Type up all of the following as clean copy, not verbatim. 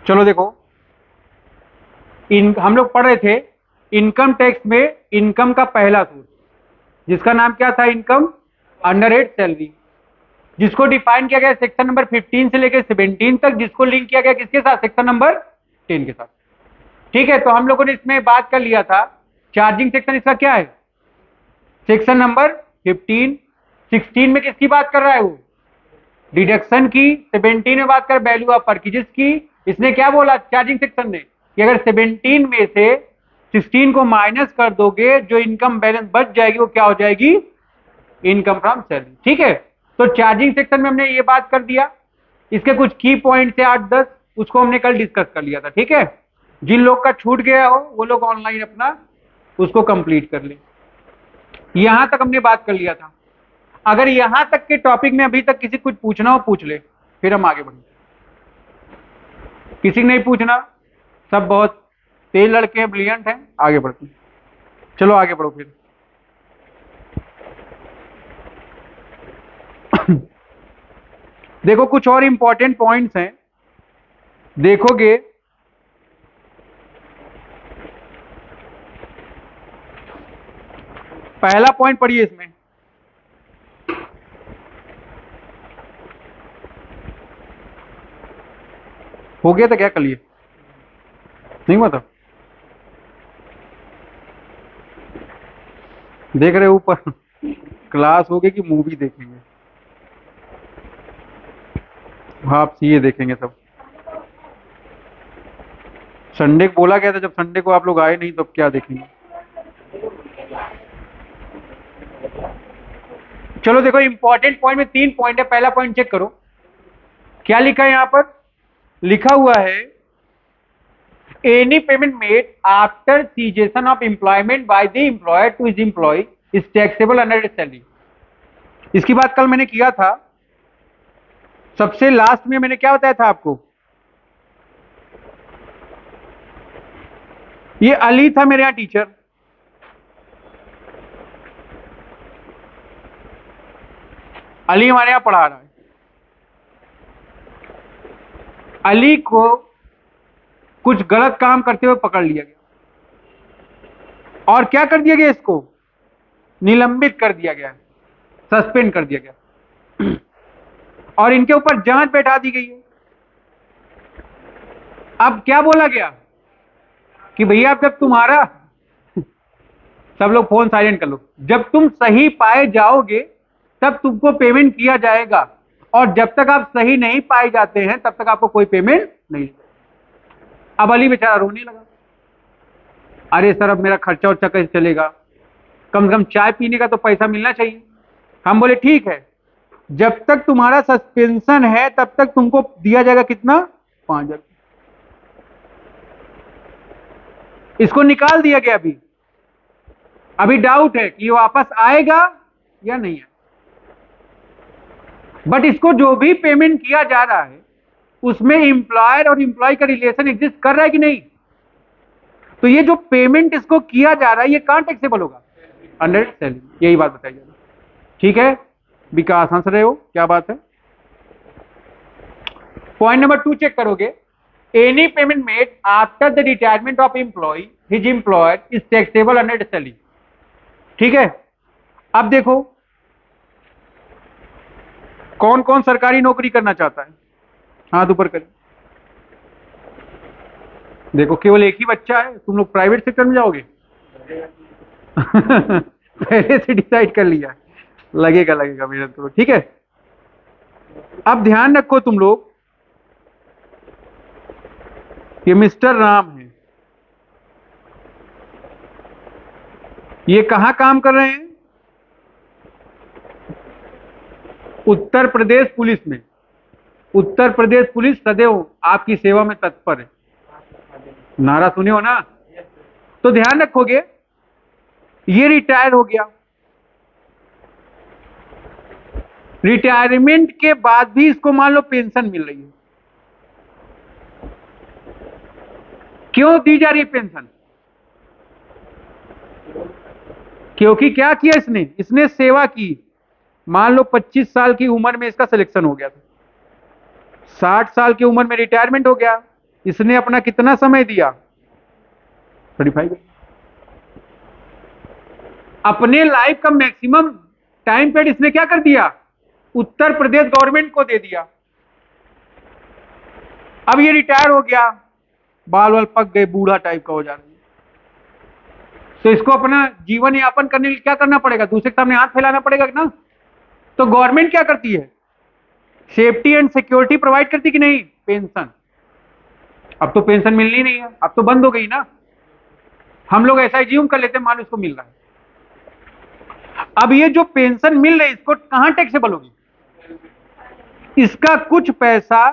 चलो देखो, हम लोग पढ़ रहे थे इनकम टैक्स में इनकम का पहला सोर्स, जिसका नाम क्या था? इनकम अंडर हेड सैलरी, जिसको डिफाइन किया गया सेक्शन नंबर 15 से लेकर 17 तक, जिसको लिंक किया गया किसके साथ? सेक्शन नंबर 10 के साथ। ठीक है, तो हम लोगों ने इसमें बात कर लिया था चार्जिंग सेक्शन इसका क्या है? Section number 15। 16 में किसकी बात कर रहा है वो? डिडक्शन की। 17 में बात कर वैल्यू ऑफ परचेज की। इसने क्या बोला चार्जिंग सेक्शन ने कि अगर 17 में से 16 को माइनस कर दोगे, जो इनकम बैलेंस बच जाएगी वो क्या हो जाएगी? Income from salary. ठीक है, तो चार्जिंग सेक्शन में हमने ये बात कर दिया। इसके कुछ की पॉइंट थे 8-10, उसको हमने कल डिस्कस कर लिया था। ठीक है, जिन लोग का छूट गया हो वो लोग ऑनलाइन अपना उसको कंप्लीट कर ले। यहां तक हमने बात कर लिया था। अगर यहां तक के टॉपिक में अभी तक किसी कुछ पूछना हो पूछ ले, फिर हम आगे बढ़े। किसी को नहीं पूछना, सब बहुत तेज लड़के हैं, ब्रिलियंट हैं, आगे बढ़ते हैं। चलो आगे बढ़ो फिर। देखो कुछ और इंपॉर्टेंट पॉइंट्स हैं, देखोगे पहला पॉइंट पढ़िए इसमें, हो गया था क्या कल? ये नहीं हुआ था? देख रहे ऊपर क्लास होगी कि मूवी देखेंगे? हाँ, आप सीए देखेंगे सब। संडे को बोला गया था, जब संडे को आप लोग आए नहीं तो अब क्या देखेंगे? चलो देखो, इंपॉर्टेंट पॉइंट में 3 पॉइंट है। पहला पॉइंट चेक करो, क्या लिखा है यहां पर? लिखा हुआ है any payment made after cessation of employment by the employer to his employee is taxable under salary. इसकी बात कल मैंने किया था, सबसे लास्ट में मैंने क्या बताया था आपको? ये अली था मेरे यहां टीचर, अली हमारे यहां पढ़ा रहा है। अली को कुछ गलत काम करते हुए पकड़ लिया गया और क्या कर दिया गया? इसको निलंबित कर दिया गया, सस्पेंड कर दिया गया और इनके ऊपर जांच बैठा दी गई है। अब क्या बोला गया कि भैया जब तुम्हारा सब लोग फोन साइलेंट कर लो, जब तुम सही पाए जाओगे तब तुमको पेमेंट किया जाएगा, और जब तक आप सही नहीं पाए जाते हैं तब तक आपको कोई पेमेंट नहीं। अब अली बेचारा रोने लगा, अरे सर अब मेरा खर्चा वर्चा कैसे चलेगा? कम से कम चाय पीने का तो पैसा मिलना चाहिए। हम बोले ठीक है, जब तक तुम्हारा सस्पेंशन है तब तक तुमको दिया जाएगा कितना? 5,000। इसको निकाल दिया गया। अभी डाउट है कि ये वापस आएगा या नहीं है, बट इसको जो भी पेमेंट किया जा रहा है उसमें एम्प्लॉयर और एम्प्लॉय का रिलेशन एग्जिस्ट कर रहा है कि नहीं? तो ये जो पेमेंट इसको किया जा रहा है ये कहां टैक्सेबल होगा? Under salary. यही बात बताई जा रही। ठीक है, विकास हंस रहे हो, क्या बात है? पॉइंट नंबर 2 चेक करोगे, any payment made after the retirement of employee his employer is taxable under salary. ठीक है, अब देखो कौन कौन सरकारी नौकरी करना चाहता है, हाथ ऊपर करें। देखो केवल एक ही बच्चा है, तुम लोग प्राइवेट सेक्टर में जाओगे पहले से डिसाइड कर लिया, लगेगा लगेगा मेहनत करो। ठीक है, अब ध्यान रखो तुम लोग, ये मिस्टर राम है, ये कहां काम कर रहे हैं? उत्तर प्रदेश पुलिस में। उत्तर प्रदेश पुलिस सदैव आपकी सेवा में तत्पर है। नारा सुने हो ना? तो ध्यान रखोगे, ये रिटायर हो गया, रिटायरमेंट के बाद भी इसको मान लो पेंशन मिल रही है। क्यों दी जा रही है पेंशन? क्योंकि क्या किया इसने? इसने सेवा की। मान लो 25 साल की उम्र में इसका सिलेक्शन हो गया था, 60 साल की उम्र में रिटायरमेंट हो गया, इसने अपना कितना समय दिया? 35। अपने लाइफ का मैक्सिमम टाइम पीरियड इसने क्या कर दिया? उत्तर प्रदेश गवर्नमेंट को दे दिया। अब ये रिटायर हो गया, बाल वाल पक गए, बूढ़ा टाइप का हो जा रहा है, तो इसको अपना जीवन यापन करने के लिए क्या करना पड़ेगा? दूसरे के सामने हाथ फैलाना पड़ेगा ना। तो गवर्नमेंट क्या करती है? सेफ्टी एंड सिक्योरिटी प्रोवाइड करती कि नहीं? पेंशन। अब तो पेंशन मिलनी नहीं है, अब तो बंद हो गई ना। हम लोग ऐसा ज्यूम कर लेते हैं मान लो इसको मिल रहा है। अब ये जो पेंशन मिल रही है इसको कहां टैक्सेबल होगी? इसका कुछ पैसा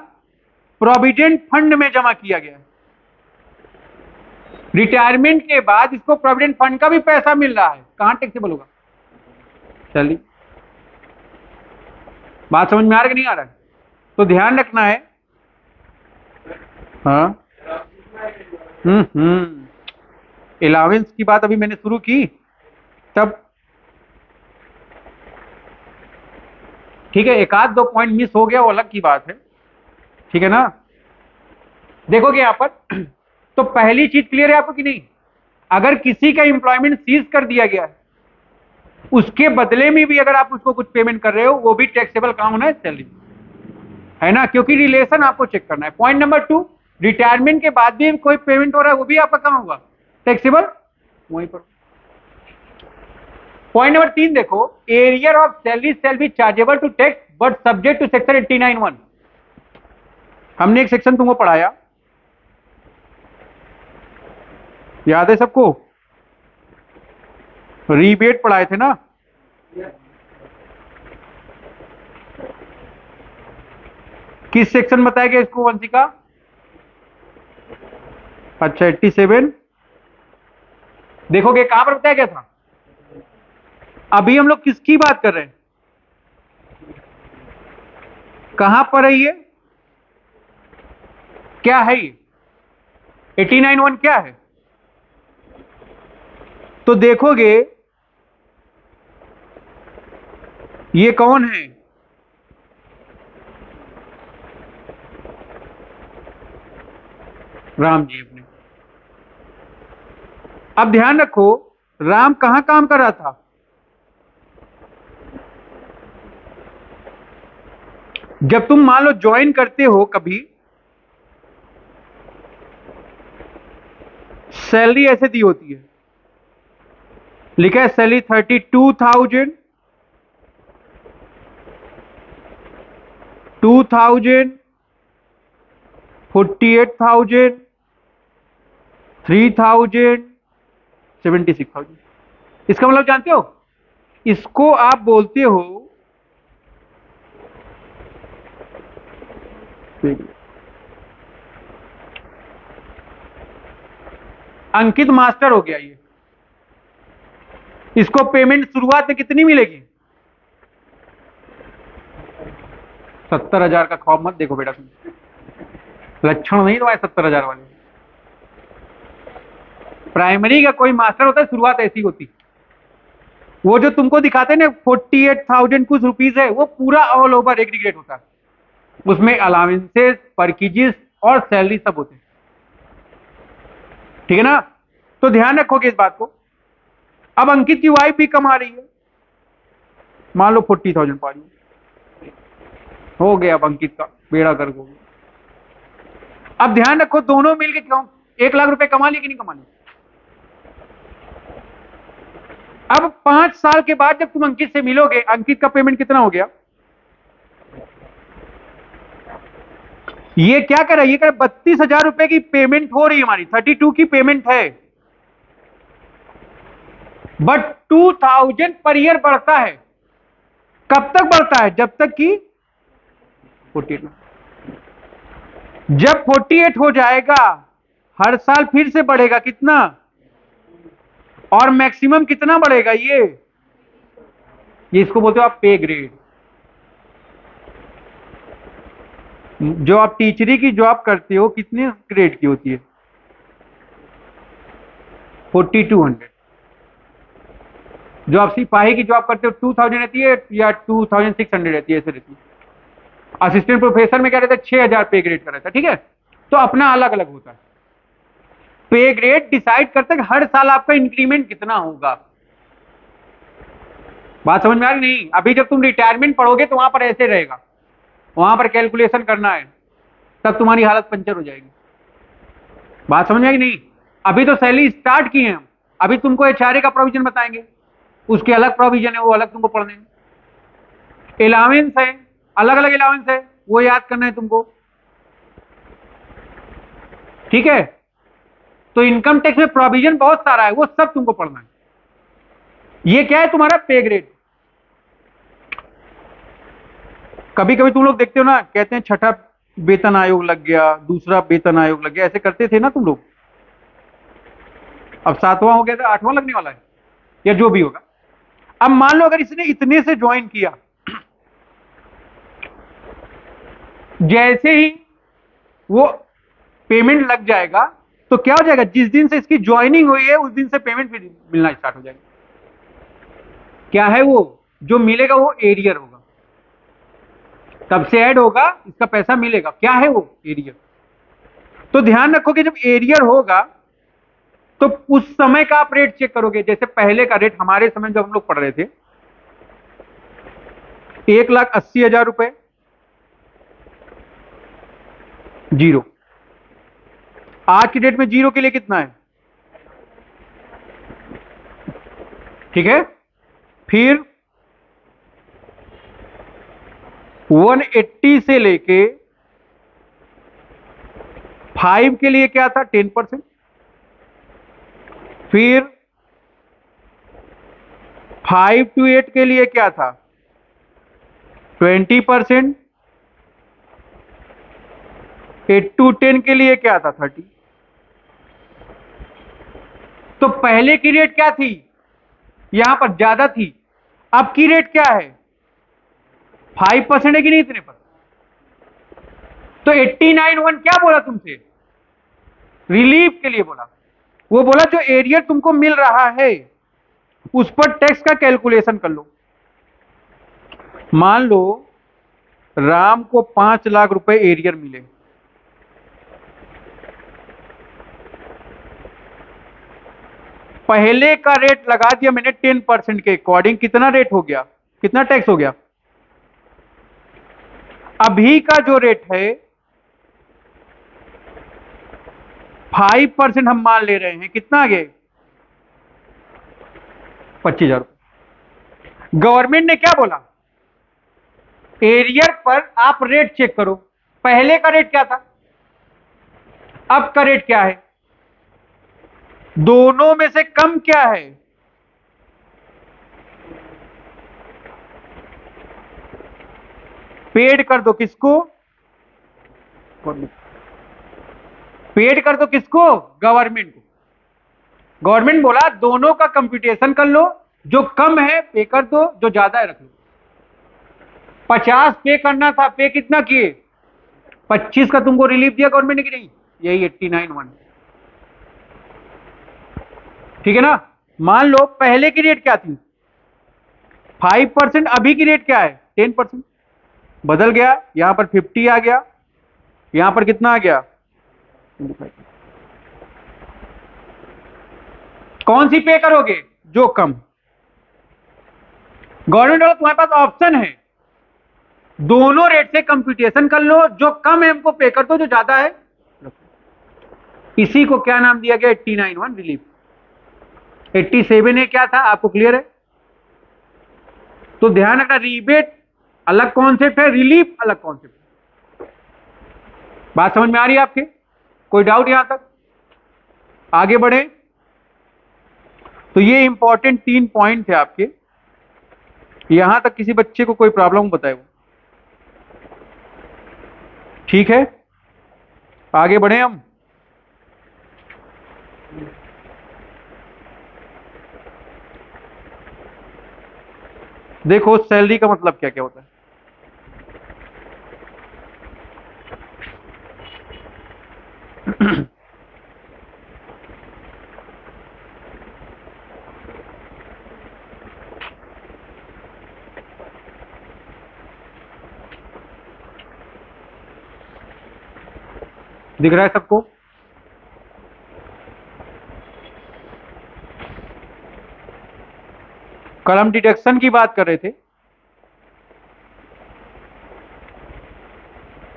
प्रोविडेंट फंड में जमा किया गया है। रिटायरमेंट के बाद इसको प्रोविडेंट फंड का भी पैसा मिल रहा है, कहां टैक्सेबल होगा? चलिए, बात समझ में आ रहा है कि नहीं आ रहा है? तो ध्यान रखना है। हाँ, अलाउंस की बात अभी मैंने शुरू की तब, ठीक है, एक आध दो पॉइंट मिस हो गया वो अलग की बात है, ठीक है ना। देखोगे यहां पर तो पहली चीज क्लियर है आपको कि नहीं? अगर किसी का एम्प्लॉयमेंट सीज कर दिया गया है, उसके बदले में भी अगर आप उसको कुछ पेमेंट कर रहे हो, वो भी टैक्सेबल काम होना है सैलरी, है ना, क्योंकि रिलेशन आपको चेक करना है। पॉइंट नंबर 2, रिटायरमेंट के बाद भी कोई पेमेंट हो रहा है, वो भी आपका काम होगा टैक्सेबल वहीं पर। पॉइंट नंबर 3 देखो, arrear of salary shall be chargeable to tax but subject to section 89(1). हमने एक सेक्शन तुमको पढ़ाया, याद है सबको? रीबेट पढ़ाए थे ना? किस सेक्शन बताया गया इसको वंशिका? अच्छा, 87। देखोगे कहां पर बताया गया था? अभी हम लोग किसकी बात कर रहे हैं? कहां पर है ये? क्या है ये? 89(1) क्या है? तो देखोगे ये कौन है? राम जी अपने। अब ध्यान रखो, राम कहां काम कर रहा था? जब तुम मान लो ज्वाइन करते हो कभी, सैलरी ऐसे दी होती है, लिखा है सैलरी 32,000, 2,000, 48,000, 3,000, 76,000। इसका मतलब जानते हो? इसको आप बोलते हो, अंकित मास्टर हो गया ये। इसको पेमेंट शुरुआत में कितनी मिलेगी? 70,000 का ख्वाब मत देखो बेटा, तुम लक्षण नहीं तुम्हारे 70,000 वाले। प्राइमरी का कोई मास्टर होता है, शुरुआत ऐसी होती। वो जो तुमको दिखाते हैं ना 48,000 कुछ रुपीज है, वो पूरा ऑल ओवर एग्रीगेट होता है, उसमें अलाउंसेस, परकिजेस और सैलरी सब होते हैं, ठीक है ना। तो ध्यान रखोगे इस बात को। अब अंकित की वाइफ भी कमा रही है, मान लो 40,000 पा रही है, हो गया अब अंकित का बेड़ा गर्क हो गया। अब ध्यान रखो, दोनों मिलके क्यों 1 लाख रुपए कमा लिए कि नहीं कमा लिए? अब 5 साल के बाद जब तुम अंकित से मिलोगे, अंकित का पेमेंट कितना हो गया? ये क्या कर रहा है? ये कर 32,000 रुपए की पेमेंट हो रही है, हमारी 32 की पेमेंट है, बट 2,000 पर ईयर बढ़ता है। कब तक बढ़ता है? जब तक कि 48। जब 48 हो जाएगा, हर साल फिर से बढ़ेगा कितना? और मैक्सिमम कितना बढ़ेगा? ये इसको बोलते हो आप पे ग्रेड। जो आप टीचरी की जॉब करते हो कितने ग्रेड की होती है? 4200। जो आप सिपाही की जॉब करते हो 2000 रहती है या 2600 रहती है, ऐसे रहती है। असिस्टेंट प्रोफेसर में क्या रहता है? 6000 पे ग्रेड का रहता है, ठीक है। तो अपना अलग अलग होता है। पे ग्रेड डिसाइड करता है कि हर साल आपका इंक्रीमेंट कितना होगा। बात समझ में आ रही नहीं? अभी जब तुम रिटायरमेंट पढ़ोगे तो वहां पर ऐसे रहेगा, वहां पर कैलकुलेशन करना है, तब तुम्हारी हालत पंचर हो जाएगी। बात समझ में आई नहीं? अभी तो सैलरी स्टार्ट की है हम, अभी तुमको एचआरए का प्रोविजन बताएंगे, उसके अलग प्रोविजन है, वो अलग तुमको पढ़ने हैं। अलाउंस है, अलग अलग अलाउंस है, वो याद करना है तुमको। ठीक है? तो इनकम टैक्स में प्रोविजन बहुत सारा है, वो सब तुमको पढ़ना है। ये क्या है? तुम्हारा पे ग्रेड। कभी कभी तुम लोग देखते हो ना, कहते हैं छठा वेतन आयोग लग गया, दूसरा वेतन आयोग लग गया, ऐसे करते थे ना तुम लोग। अब सातवां हो गया था, आठवां लगने वाला है, या जो भी होगा। अब मान लो अगर इसने इतने से ज्वाइन किया, जैसे ही वो पेमेंट लग जाएगा तो क्या हो जाएगा, जिस दिन से इसकी ज्वाइनिंग हुई है उस दिन से पेमेंट फिर मिलना स्टार्ट हो जाएगा। क्या है वो? जो मिलेगा वो एरियर होगा, तब से ऐड होगा, इसका पैसा मिलेगा। क्या है वो? एरियर। तो ध्यान रखो कि जब एरियर होगा तो उस समय का आप रेट चेक करोगे। जैसे पहले का रेट हमारे समय जब हम लोग पढ़ रहे थे 1,80,000 रुपए जीरो। आज की डेट में जीरो के लिए कितना है? ठीक है। फिर 180 से लेके 5 के लिए क्या था? 10%। फिर 5 to 8 के लिए क्या था? 20%। 8 to 10 के लिए क्या था? 30। तो पहले की रेट क्या थी? यहां पर ज्यादा थी। अब की रेट क्या है? 5% है कि नहीं? इतने पर तो 89(1) क्या बोला तुमसे? रिलीफ के लिए बोला। वो बोला जो एरियर तुमको मिल रहा है उस पर टैक्स का कैलकुलेशन कर लो। मान लो राम को 5 लाख रुपए एरियर मिले, पहले का रेट लगा दिया मैंने 10% के अकॉर्डिंग, कितना रेट हो गया? कितना टैक्स हो गया? अभी का जो रेट है 5% हम मान ले रहे हैं, कितना आ गया? 25,000 रुपए। गवर्नमेंट ने क्या बोला? एरियर पर आप रेट चेक करो। पहले का रेट क्या था, अब का रेट क्या है, दोनों में से कम क्या है? पेड कर दो किसको? पेड कर दो किसको? गवर्नमेंट को। गवर्नमेंट बोला दोनों का कंप्यूटेशन कर लो, जो कम है पे कर दो, जो ज्यादा है रख लो। 50 पे करना था, पे कितना किए? 25 का तुमको रिलीफ दिया गवर्नमेंट ने कि नहीं? यही 89(1). ठीक है ना? मान लो पहले की रेट क्या थी? 5%। अभी की रेट क्या है? 10%। बदल गया, यहां पर 50 आ गया, यहां पर कितना आ गया? 25। कौन सी पे करोगे? जो कम। गवर्नमेंट वाला तुम्हारे पास ऑप्शन है, दोनों रेट से कंप्यूटेशन कर लो, जो कम है हमको पे कर दो, जो ज्यादा है इसी को क्या नाम दिया गया? 89(1) रिलीफ। 87 है क्या था? आपको क्लियर है? तो ध्यान रखना, रिबेट अलग कॉन्सेप्ट है, रिलीफ अलग कॉन्सेप्ट है। बात समझ में आ रही है आपके? कोई डाउट यहां तक? आगे बढ़े। तो ये इंपॉर्टेंट 3 पॉइंट थे आपके। यहां तक किसी बच्चे को कोई प्रॉब्लम बताए वो? ठीक है, आगे बढ़े हम। देखो सैलरी का मतलब क्या क्या होता है। दिख रहा है सबको? कल हम डिडक्शन की बात कर रहे थे,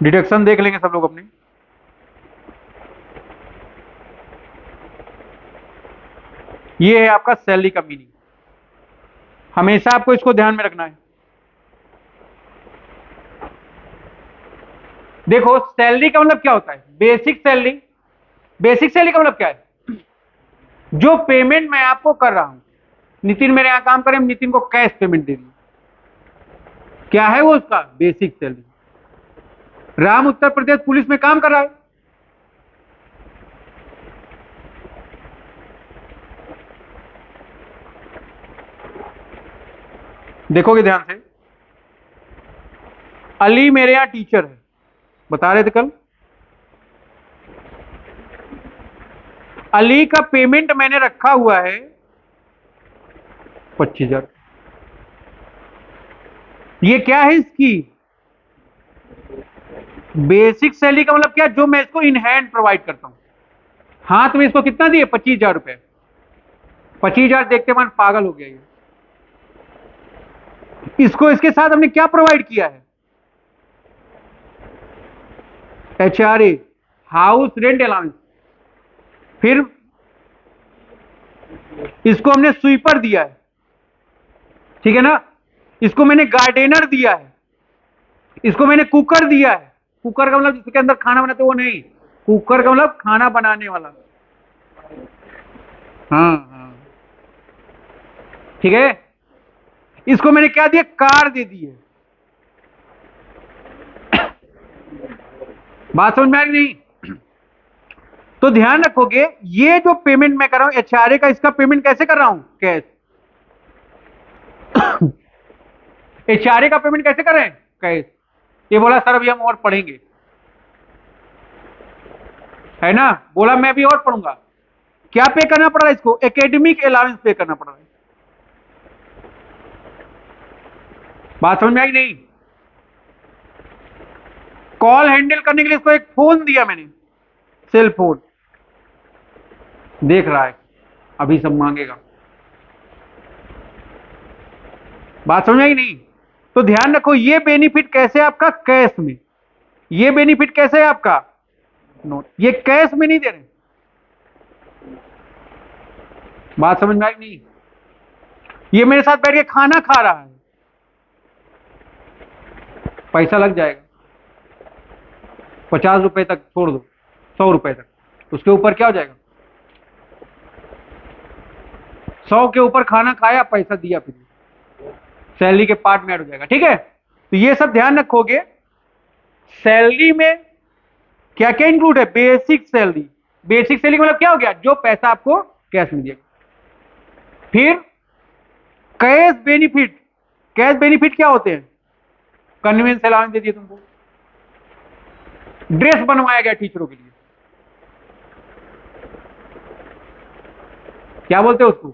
डिडक्शन देख लेंगे सब लोग अपने। ये है आपका सैलरी का मीनिंग, हमेशा आपको इसको ध्यान में रखना है। देखो सैलरी का मतलब क्या होता है? Basic salary. बेसिक सैलरी का मतलब क्या है? जो पेमेंट मैं आपको कर रहा हूं, नितिन मेरे यहां काम करे, नितिन को कैश पेमेंट दे दी, क्या है वो? उसका basic salary. Ram Uttar Pradesh police में काम कर रहा है, देखोगे ध्यान से। अली मेरे यहां टीचर है, बता रहे थे कल। अली का पेमेंट मैंने रखा हुआ है 25,000। ये क्या है इसकी? बेसिक सैलरी का मतलब क्या? जो मैं इसको इन हैंड प्रोवाइड करता हूं। हाथ में इसको कितना दिए? 25,000 रुपए। 25,000 देखते मन पागल हो गया ये। इसको इसके साथ हमने क्या प्रोवाइड किया है? HRA, house rent allowance. फिर इसको हमने स्वीपर दिया है, ठीक है ना? इसको मैंने गार्डनर दिया है, इसको मैंने कुकर दिया है। कुकर का मतलब जिसके अंदर खाना बनाते वो नहीं, कुकर का मतलब खाना बनाने वाला। हाँ हाँ, ठीक है। इसको मैंने क्या दिया? कार दे दी है। बात समझ में आ रही नहीं? तो ध्यान रखोगे, ये जो पेमेंट मैं कर रहा हूं HRA का, इसका पेमेंट कैसे कर रहा हूं? कैश। HRA का पेमेंट कैसे कर रहे हैं? कैश। ये बोला सर अभी हम और पढ़ेंगे, है ना? बोला मैं भी और पढ़ूंगा। क्या पे करना पड़ रहा है इसको? एकेडमिक अलाउंस पे करना पड़ रहा है। बात समझ में आई नहीं? कॉल हैंडल करने के लिए इसको एक फोन दिया मैंने, सेल फोन। देख रहा है अभी सब मांगेगा। बात समझ में आई नहीं? तो ध्यान रखो, ये बेनिफिट कैसे है आपका? कैश में। ये बेनिफिट कैसे है आपका? नोट। ये कैश में नहीं दे रहे। बात समझ में आई नहीं? ये मेरे साथ बैठ के खाना खा रहा है, पैसा लग जाएगा 50 रुपए तक, छोड़ दो 100 रुपए तक, उसके ऊपर क्या हो जाएगा? 100 के ऊपर खाना खाया, पैसा दिया, फिर सैलरी के पार्ट में ऐड हो जाएगा, ठीक है? तो ये सब ध्यान रखोगे। सैलरी में क्या क्या इंक्लूड है? Basic salary. बेसिक सैलरी मतलब क्या हो गया? जो पैसा आपको कैश में दिया। फिर कैश बेनिफिट। कैश बेनिफिट क्या होते हैं? कन्वीनियंस अलाउंस दे दिए तुमको, ड्रेस बनवाया गया टीचरों के लिए, क्या बोलते हैं उसको?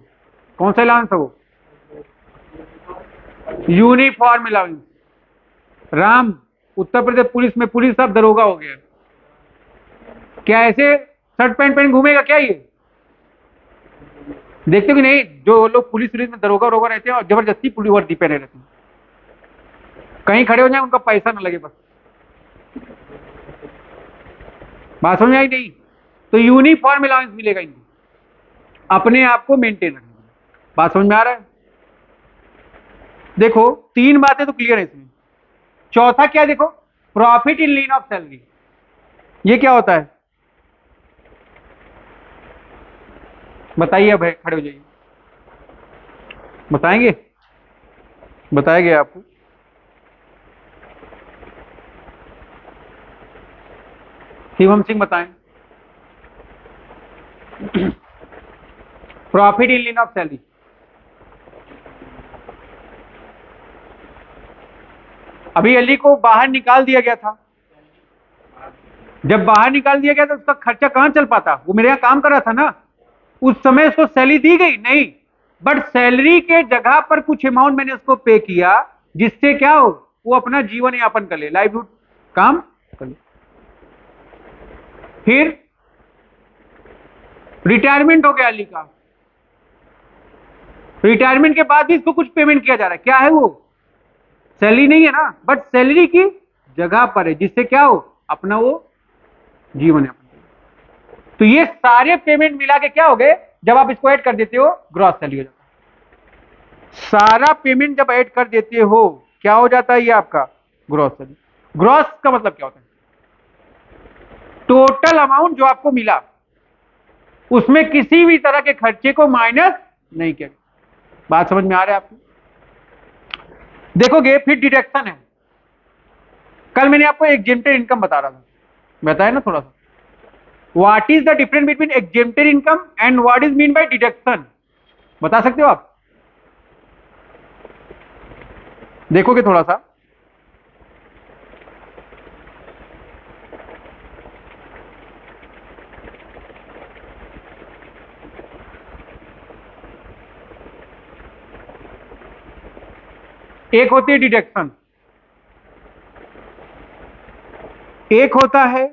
कौन सा अलाउंस है वो? Uniform allowance. Ram Uttar Pradesh police में पुलिस सब दरोगा हो गया, क्या ऐसे शर्ट पैंट पहन घूमेगा क्या ये? देखते हो कि नहीं? जो लोग पुलिस में दरोगा वरोगा रहते हैं और जबरदस्ती पुलिस वर्दी पहने रहते हैं, कहीं खड़े हो जाए उनका पैसा ना लगे बस। बात समझ आई नहीं? तो यूनिफॉर्म अलाउंस मिलेगा इनको, अपने आप को मेंटेन रखने के लिए। बात समझ में आ रहा है? देखो 3 बातें तो क्लियर है इसमें। चौथा क्या? देखो profit in lean of salary. ये क्या होता है? बताइए, अब खड़े हो जाइए, बताएंगे? बताया गया आपको। शिवम सिंह बताएं। Profit in lean of salary. अभी अली को बाहर निकाल दिया गया था, जब बाहर निकाल दिया गया तो उसका खर्चा कहां चल पाता? वो मेरे यहां काम कर रहा था ना, उस समय उसको सैलरी दी गई नहीं, बट सैलरी के जगह पर कुछ अमाउंट मैंने उसको पे किया, जिससे क्या हो? वो अपना जीवन यापन कर ले, लाइवलीहुड काम कर ले, फिर रिटायरमेंट हो गया अली का, रिटायरमेंट के बाद भी इसको कुछ पेमेंट किया जा रहा है, क्या है वो? सैलरी नहीं है ना, बट सैलरी की जगह पर है, जिससे क्या हो, अपना वो जीवन यापन। तो ये सारे पेमेंट मिला के क्या हो गए, जब आप इसको ऐड कर देते हो ग्रॉस सैलरी हो जाता है। सारा पेमेंट जब ऐड कर देते हो क्या हो जाता है, ये आपका ग्रॉस सैलरी। ग्रॉस का मतलब क्या होता है? टोटल अमाउंट जो आपको मिला उसमें किसी भी तरह के खर्चे को माइनस नहीं किया। बात समझ में आ रहा है आपको? देखोगे फिर डिडक्शन है। कल मैंने आपको एग्जेम्प्टेड इनकम बता रहा था, बताया ना थोड़ा सा। What is the difference between exempted income and what is mean by deduction, बता सकते हो आप? देखोगे थोड़ा सा, एक होती है डिडक्शन, एक होता है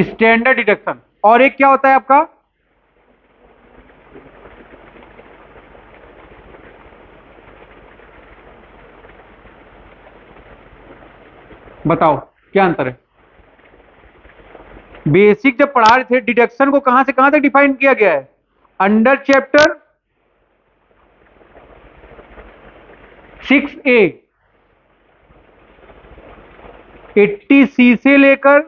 स्टैंडर्ड डिडक्शन, और एक क्या होता है आपका, बताओ क्या अंतर है? बेसिक जब पढ़ा रहे थे डिडक्शन को कहां से कहां तक डिफाइन किया गया है, अंडर चैप्टर 6A 80C से लेकर,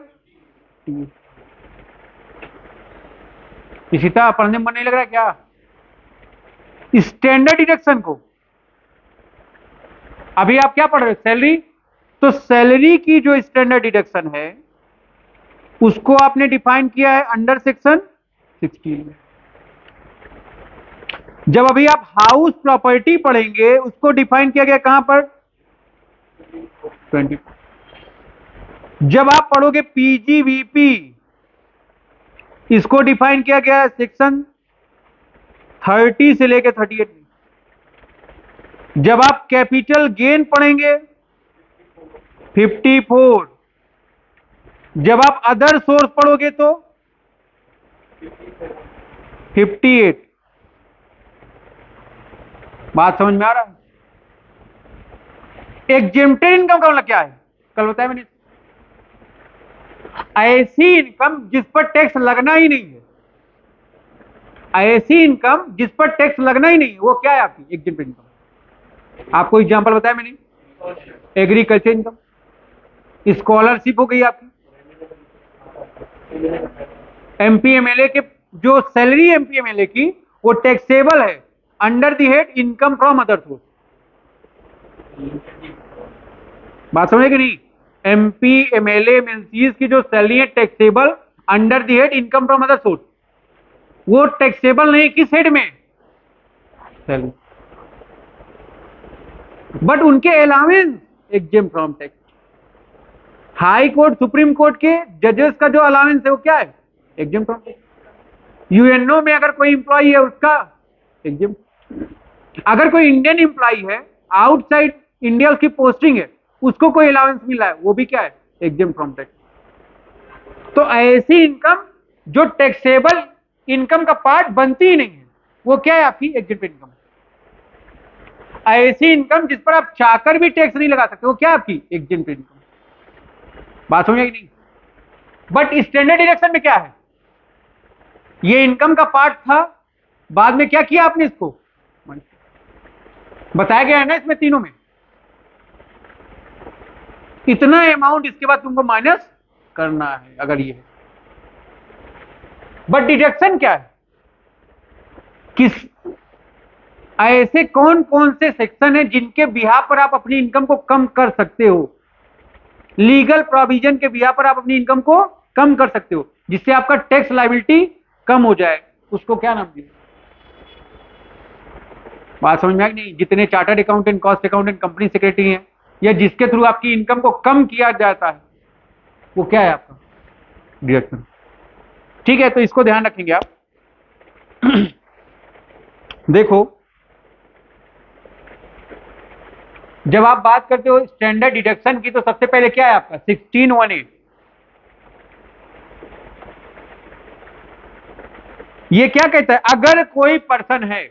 इशिता पढ़ने में मन नहीं लग रहा है क्या? स्टैंडर्ड डिडक्शन को अभी आप क्या पढ़ रहे हो, सैलरी, तो सैलरी की जो स्टैंडर्ड डिडक्शन है उसको आपने डिफाइन किया है अंडर सेक्शन 16 में। जब अभी आप हाउस प्रॉपर्टी पढ़ेंगे उसको डिफाइन किया गया कहां पर, 20। जब आप पढ़ोगे पीजीवीपी इसको डिफाइन किया गया है सेक्शन 30 से लेकर 38 में। जब आप कैपिटल गेन पढ़ेंगे 54। जब आप अदर सोर्स पढ़ोगे तो 58। बात समझ में आ रहा है? एग्जेम्प्टेड इनकम का मतलब क्या है, कल बताया मैंने, ऐसी इनकम जिस पर टैक्स लगना ही नहीं है, ऐसी इनकम जिस पर टैक्स लगना ही नहीं है, वो क्या है आपकी एग्जेम्प्टेड इनकम। आपको एग्जांपल बताया मैंने, एग्रीकल्चर इनकम, स्कॉलरशिप हो गई आपकी, एमपीएमएलए के जो सैलरी एमपीएमएलए की वो टैक्सेबल है under the head income from other source. बात समझे कि नहीं? एमपीएमएलए एमएनसीज की जो सैलरी है taxable under the head income from other source, वो टैक्सेबल नहीं किस हेड में, सैलरी, बट उनके allowance exempt from tax. High court supreme court के जजेस का जो अलावेंस है वो क्या है, एग्जेम्प्ट फ्रॉम टैक्स। यूएनओ में अगर कोई इंप्लॉई है उसका एग्जेम्प्ट। अगर कोई इंडियन इंप्लॉई है आउटसाइड इंडिया उसकी पोस्टिंग है उसको कोई अलावेंस मिला है वो भी क्या है, एग्जेम्प्ट फ्रॉम टैक्स। तो ऐसी इनकम जो टैक्सेबल इनकम का पार्ट बनती ही नहीं है वो क्या है आपकी एग्जेम्प्ट इनकम। ऐसी इनकम जिस पर आप चाहकर भी टैक्स नहीं लगा सकते वो क्या है आपकी एग्जेम्प्ट इनकम। बात समझ नहीं? बट स्टैंडर्ड डिडक्शन में क्या है, ये इनकम का पार्ट था, बाद में क्या किया आपने इसको, बताया गया है ना इसमें तीनों में, इतना अमाउंट इसके बाद तुमको माइनस करना है अगर ये है। बट डिडक्शन क्या है, किस ऐसे कौन कौन से सेक्शन है जिनके बिहार पर आप अपनी इनकम को कम कर सकते हो, लीगल प्रोविजन के बिहार पर आप अपनी इनकम को कम कर सकते हो जिससे आपका टैक्स लायबिलिटी कम हो जाए, उसको क्या नाम दिया। बात समझ में आई नहीं? जितने chartered accountant, cost accountant, company secretary हैं या जिसके थ्रू आपकी इनकम को कम किया जाता है वो क्या है आपका डिडक्शन। ठीक है, तो इसको ध्यान रखेंगे आप। देखो जब आप बात करते हो स्टैंडर्ड डिडक्शन की तो सबसे पहले क्या है आपका 1618। ये क्या कहता है, अगर कोई पर्सन है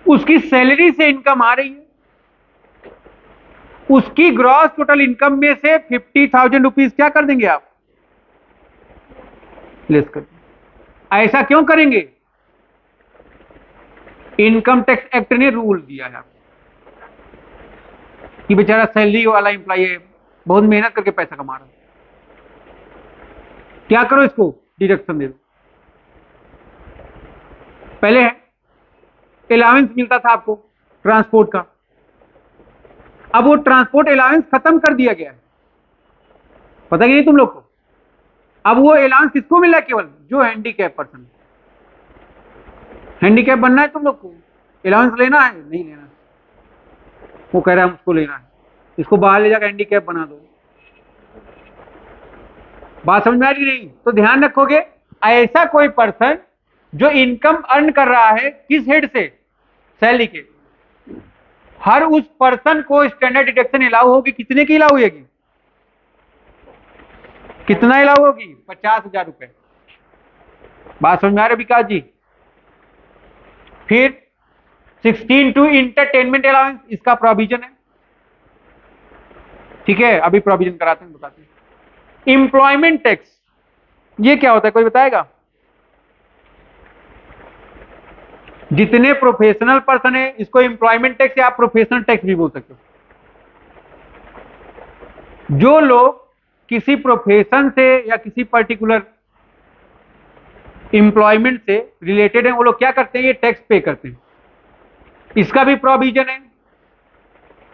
उसकी सैलरी से इनकम आ रही है, उसकी ग्रॉस टोटल इनकम में से 50,000 रुपीज क्या कर देंगे आप, लेस कर देंगे। ऐसा क्यों करेंगे, इनकम टैक्स एक्ट ने रूल दिया है कि बेचारा सैलरी वाला एम्प्लॉय है, बहुत मेहनत करके पैसा कमा रहा है, क्या करो इसको डिडक्शन दे दो। पहले अलाउंस मिलता था आपको ट्रांसपोर्ट का, अब वो ट्रांसपोर्ट अलाउंस खत्म कर दिया गया है, पता नहीं तुम लोग को। अब वो अलाउंस किसको मिला, केवल जो हैंडीकैप पर्सन, हैंडीकैप बनना है तुम लोग को, अलाउंस लेना है नहीं लेना है, वो कह रहा है मुझको लेना है, इसको बाहर ले जाकर हैंडीकैप बना दो। बात समझ में आ रही नहीं, तो ध्यान रखोगे ऐसा कोई पर्सन जो इनकम अर्न कर रहा है किस हेड से, सैलरी के, हर उस पर्सन को स्टैंडर्ड डिडक्शन अलाउ होगी, कितने की अलाउ होगी, कितना अलाउ होगी, 50,000 रुपए। बात समझ में आ रही विकास जी। फिर 16 टू इंटरटेनमेंट अलाउंस, इसका प्रोविजन है, ठीक है, अभी प्रोविजन कराते हैं बताते हैं। एम्प्लॉयमेंट टैक्स, ये क्या होता है कोई बताएगा, जितने प्रोफेशनल पर्सन है इसको एम्प्लॉयमेंट टैक्स या आप प्रोफेशनल टैक्स भी बोल सकते हो। जो लोग किसी प्रोफेशन से या किसी पर्टिकुलर एम्प्लॉयमेंट से रिलेटेड है वो लोग क्या करते हैं, ये टैक्स पे करते हैं, इसका भी प्रोविजन है,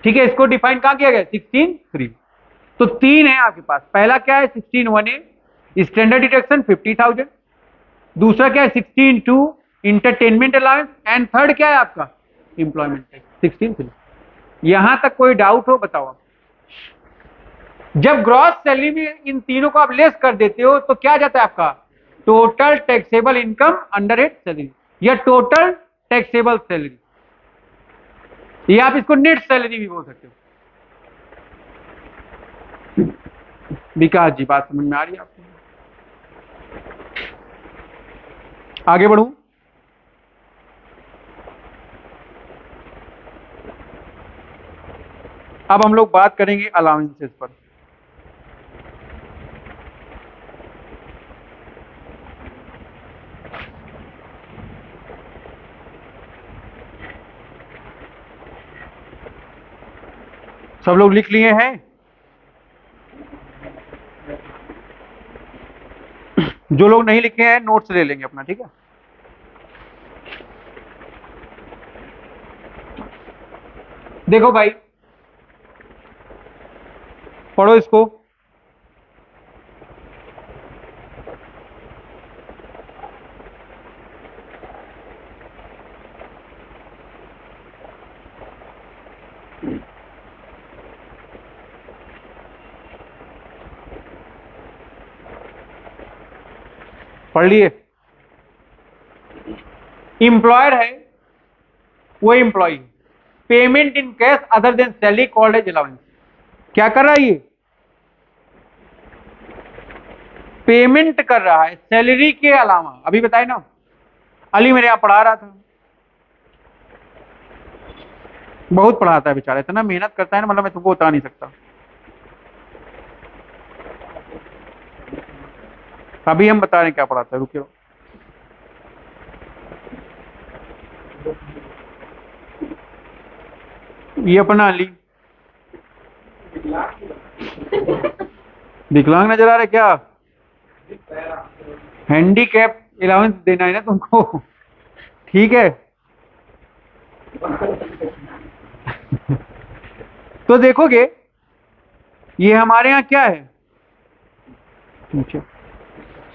ठीक है। इसको डिफाइन कहां किया गया 16(3). तो तीन है आपके पास, पहला क्या है 16(1)(a) स्टैंडर्ड डिडक्शन 50,000, दूसरा क्या है 16(2) इंटरटेनमेंट अलाउंस, एंड थर्ड क्या है आपका एम्प्लॉयमेंट टैक्स 16(3). यहां तक कोई डाउट हो बताओ आप। जब ग्रॉस सैलरी में इन तीनों को आप लेस कर देते हो तो क्या जाता है आपका total taxable income under head salary या टोटल टैक्सेबल सैलरी, या आप इसको नेट सैलरी भी बोल सकते हो। विकास जी बात समझ में आ रही है आपको, आगे बढ़ूं। अब हम लोग बात करेंगे अलाउंसेस पर। सब लोग लिख लिए हैं, जो लोग नहीं लिखे हैं नोट्स ले लेंगे अपना, ठीक है। देखो भाई पढ़ो इसको, पढ़ लिए। इंप्लॉयर है वो employee, payment in cash other than salary called as allowance, क्या कर रहा है ये पेमेंट कर रहा है सैलरी के अलावा। अभी बताए ना, अली मेरे यहां पढ़ा रहा था, बहुत पढ़ाता है बेचारा, इतना मेहनत करता है ना, मतलब मैं तुमको बता नहीं सकता। अभी हम बता रहे हैं क्या पढ़ाता है, रुकिए। ये अपना अली विकलांग नजर आ रहा है क्या, हैंडीकैप अलाउंस देना है ना तुमको, ठीक है। तो देखोगे ये हमारे यहाँ क्या है,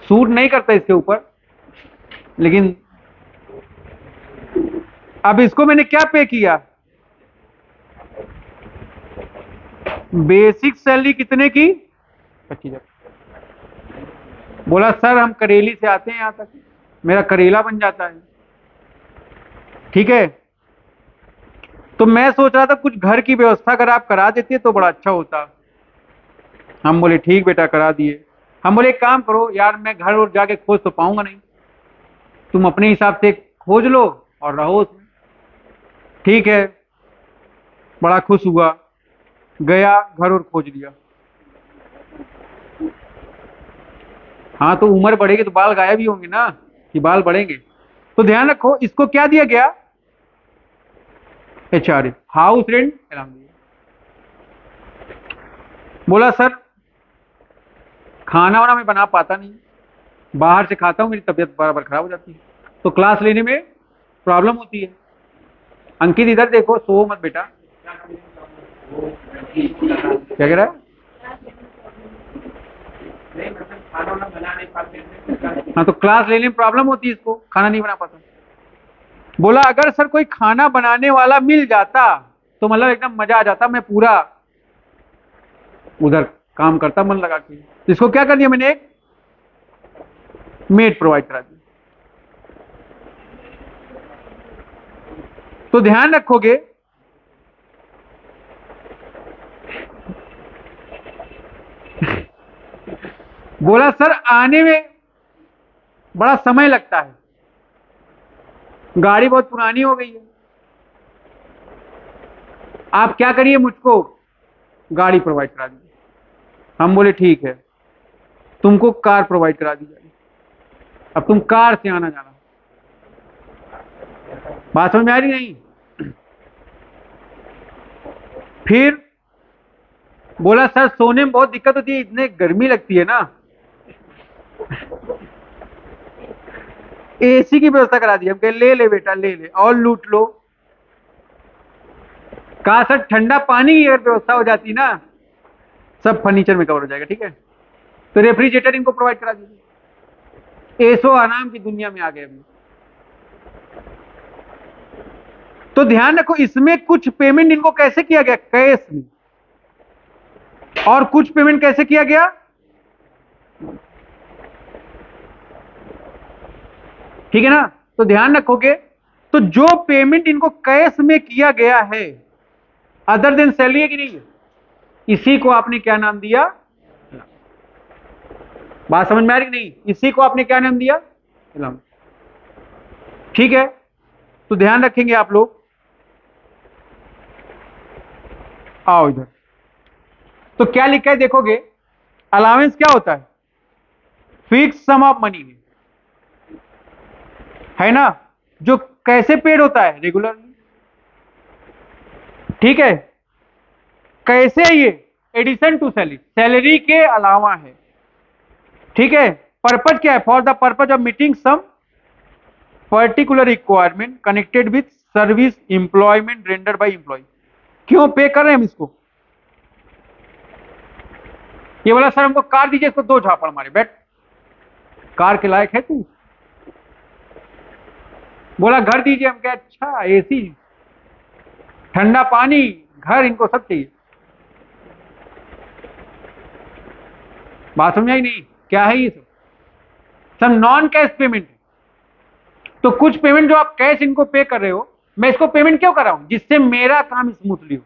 सूट नहीं करता इसके ऊपर, लेकिन अब इसको मैंने क्या पे किया, बेसिक सैलरी कितने की 25,000। बोला सर हम करेली से आते हैं यहां तक, मेरा करेला बन जाता है, ठीक है। तो मैं सोच रहा था कुछ घर की व्यवस्था अगर आप करा देते तो बड़ा अच्छा होता। हम बोले ठीक बेटा करा दिए। हम बोले एक काम करो यार, मैं घर और जाके खोज तो पाऊंगा नहीं, तुम अपने हिसाब से खोज लो और रहो उसमें। ठीक है, बड़ा खुश हुआ, गया घर और खोज लिया। हाँ तो उम्र बढ़ेगी तो बाल गायब ही होंगे ना, कि बाल बढ़ेंगे। तो ध्यान रखो, इसको क्या दिया गया, HRA, हाउस रेंट अलाउंस। बोला सर खाना वाना मैं बना पाता नहीं, बाहर से खाता हूँ, मेरी तबीयत बराबर खराब हो जाती है, तो क्लास लेने में प्रॉब्लम होती है। अंकित इधर देखो, सो मत बेटा। क्या कह रहा है? हाँ तो क्लास लेने में प्रॉब्लम होती है, इसको खाना नहीं बना पाता। बोला अगर सर कोई खाना बनाने वाला मिल जाता तो मतलब एकदम मजा आ जाता, मैं पूरा उधर काम करता मन लगा के। इसको क्या कर दिया मैंने, एक मेड प्रोवाइड करा दी। तो ध्यान रखोगे, बोला सर आने में बड़ा समय लगता है, गाड़ी बहुत पुरानी हो गई है, आप क्या करिए मुझको गाड़ी प्रोवाइड करा दीजिए। हम बोले ठीक है, तुमको कार प्रोवाइड करा दी जाएगी, अब तुम कार से आना जाना। बात समझ में आ रही नहीं? फिर बोला सर सोने में बहुत दिक्कत होती है, इतने गर्मी लगती है ना, AC की व्यवस्था करा दी। हम कहे ले ले बेटा ले ले और लूट लो। कहा सर ठंडा पानी की अगर व्यवस्था हो जाती ना, सब फर्नीचर में कवर हो जाएगा। ठीक है, तो रेफ्रिजरेटर इनको प्रोवाइड करा दीजिए। ऐसो आराम की दुनिया में आ गए अभी। तो ध्यान रखो, इसमें कुछ पेमेंट इनको कैसे किया गया, कैश में, और कुछ पेमेंट कैसे किया गया, ठीक है ना। तो ध्यान रखोगे, तो जो पेमेंट इनको कैश में किया गया है अदर देन सैलरी है कि नहीं है, इसी को आपने क्या नाम दिया, बात समझ में आ रही नहीं, इसी को आपने क्या नाम दिया, ठीक है। तो ध्यान रखेंगे आप लोग। आओ इधर, तो क्या लिखा है देखोगे, अलाउंस क्या होता है, फिक्स सम ऑफ मनी है ना, जो कैसे पेड होता है, रेगुलरली। ठीक है, कैसे है ये, एडिशन टू सैलरी, सैलरी के अलावा है। ठीक है, पर्पज क्या है, for the purpose of meeting some particular requirement connected with service employment render by employee. क्यों पे कर रहे हैं हम इसको, ये बोला सर हमको कार दीजिए, इसको दो झापड़ मारे, बैठ, कार के लायक है तू। बोला घर दीजिए, हम क्या अच्छा AC ठंडा पानी घर, इनको सब चाहिए। बात समझ आई नहीं, क्या है ये सब नॉन कैश पेमेंट। तो कुछ पेमेंट जो आप कैश इनको पे कर रहे हो, मैं इसको पेमेंट क्यों कर रहा हूं, जिससे मेरा काम स्मूथली हो,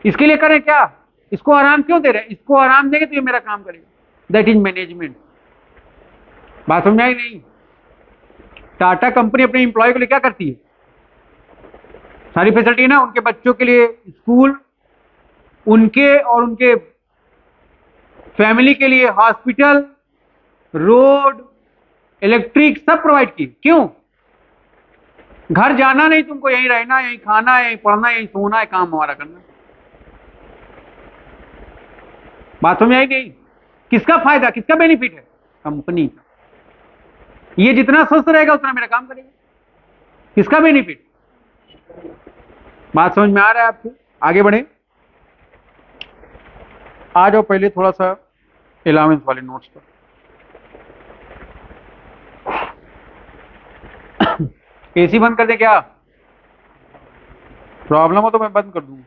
इसके लिए करें क्या, इसको आराम क्यों दे रहे हैं, इसको आराम देंगे तो ये मेरा काम करेगा, दैट इज मैनेजमेंट। बात समझ आई नहीं। टाटा कंपनी अपने इंप्लॉय के लिए क्या करती है, सारी फैसिलिटी ना, उनके बच्चों के लिए स्कूल, उनके और उनके फैमिली के लिए हॉस्पिटल, रोड, इलेक्ट्रिक सब प्रोवाइड की। क्यों, घर जाना नहीं तुमको, यहीं रहना, यहीं खाना, यहीं पढ़ना, यहीं सोना है, काम हमारा करना। बात समझ आई नहीं, किसका फायदा, किसका बेनिफिट है, कंपनी का। ये जितना स्वस्थ रहेगा उतना मेरा काम करेगा, किसका बेनिफिट। बात समझ में आ रहा है आपको, आगे बढ़े। आ जाओ पहले थोड़ा सा अलाउंस वाले नोट्स पर। AC बंद कर दे क्या, प्रॉब्लम हो तो मैं बंद कर दूंगा।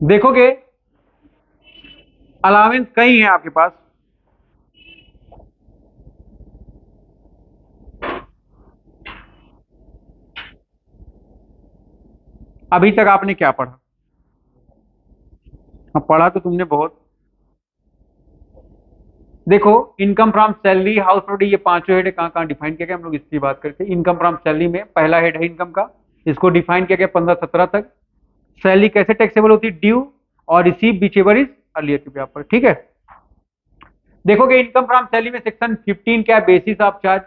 देखोगे अलाउंस कई है आपके पास, अभी तक आपने क्या पढ़ा? अब पढ़ा तो तुमने बहुत। देखो, income from salary, house property, ये पांचों हेड कहाँ कहाँ डिफाइन किया गया, हम लोग इसकी बात करते हैं। इनकम फ्रॉम सैलरी में पहला हेड है इनकम का, इसको डिफाइन किया गया 15-17 तक। सैलरी कैसे टैक्सेबल होती है? ड्यू और receive whichever is earlier to be offer, ठीक है। देखोगे इनकम फ्रॉम सैलरी में सेक्शन 15 क्या है? बेसिस ऑफ चार्ज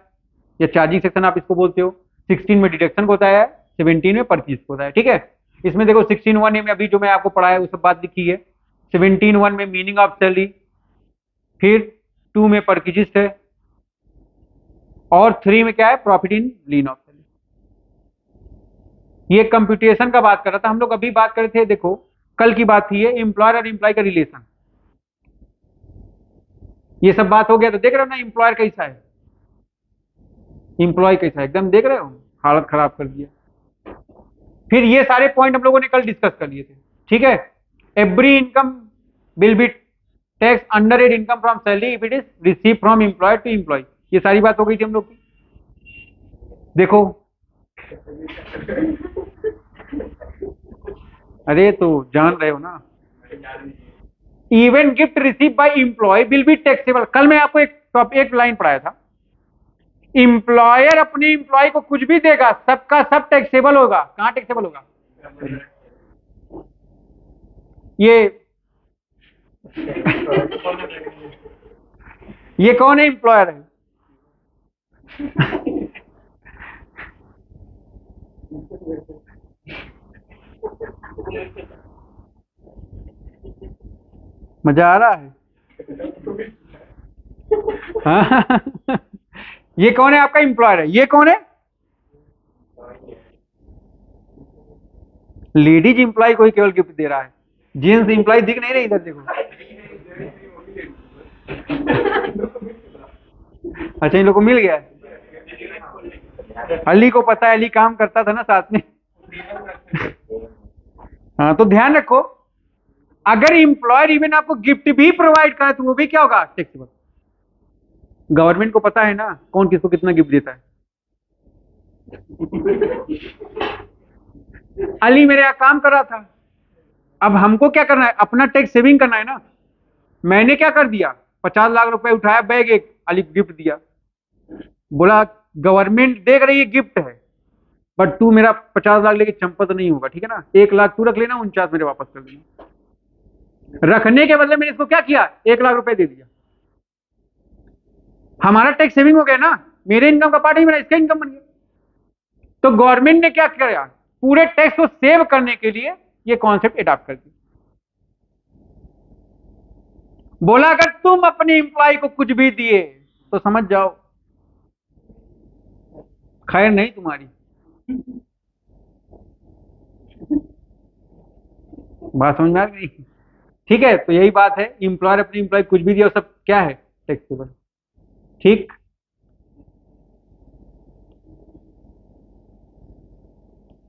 या चार्जिंग सेक्शन आप इसको बोलते हो। 16 में डिडक्शन को होता है, 17 में परचेज को होता है, ठीक है। इसमें देखो 16(1) में अभी जो मैं आपको पढ़ाया वो सब बात लिखी है। 17(1) में मीनिंग ऑफ सैलरी, फिर 2 में परचेज है, और 3 में क्या है? Profit in lean of salary. ये कंप्यूटेशन का बात कर रहा था हम लोग, अभी बात कर रहे थे, देखो कल की बात थी ये, एम्प्लॉयर और एम्प्लॉय का रिलेशन, ये सब बात हो गया। तो देख रहे हो ना एम्प्लॉयर कैसा है, एम्प्लॉय कैसा है, एकदम देख रहे हो, हालत खराब कर दिया। फिर ये सारे पॉइंट हम लोगों ने कल डिस्कस कर लिए थे, ठीक है। Every income will be tax under head income from salary if it is receive from employer to employee, ये सारी बात हो गई थी हम लोग की। देखो अरे तो जान रहे हो ना, even gift receive by employee will be taxable. कल मैं आपको एक लाइन पढ़ाया था, एम्प्लॉयर अपने एम्प्लॉय को कुछ भी देगा, सबका सब टैक्सेबल होगा। कहां टैक्सेबल होगा? ये ये कौन है एम्प्लॉयर है? मजा आ रहा है? हाँ? ये कौन है आपका एम्प्लॉयर है? ये कौन है? लेडीज एम्प्लॉय को ही केवल गिफ्ट दे रहा है, जेंट्स एम्प्लॉय दिख नहीं रहे इधर, देखो। अच्छा, इन लोग को मिल गया है। अली को पता है, अली काम करता था ना साथ में। हाँ, तो ध्यान रखो, अगर एम्प्लॉयर इवन आपको गिफ्ट भी प्रोवाइड करे तो वो भी क्या होगा? टैक्सेबल। गवर्नमेंट को पता है ना कौन किसको कितना गिफ्ट देता है। अली मेरे यहाँ काम कर रहा था, अब हमको क्या करना है? अपना टैक्स सेविंग करना है ना। मैंने क्या कर दिया? 50 लाख रुपए उठाया, बैग एक, अली को गिफ्ट दिया। बोला गवर्नमेंट देख रही है, गिफ्ट है, बट तू मेरा 50 लाख लेके चंपत नहीं होगा, ठीक है ना। 1 लाख तू रख लेना, 49 मेरे वापस कर देना। रखने के बदले मैंने इसको क्या किया? 1 लाख रुपए दे दिया। हमारा टैक्स सेविंग हो गया ना, मेरे इनकम का पार्ट ही मेरा, इसका इनकम बन गया। तो गवर्नमेंट ने क्या किया? पूरे टैक्स को सेव करने के लिए ये कॉन्सेप्ट अडॉप्ट कर दिया। बोला अगर तुम अपने एम्प्लॉय को कुछ भी दिए तो समझ जाओ खैर नहीं तुम्हारी। बात समझ में आ गई? ठीक है, तो यही बात है, एम्प्लॉयर अपने एम्प्लॉय कुछ भी दिया सब क्या है? टैक्सेबल, ठीक।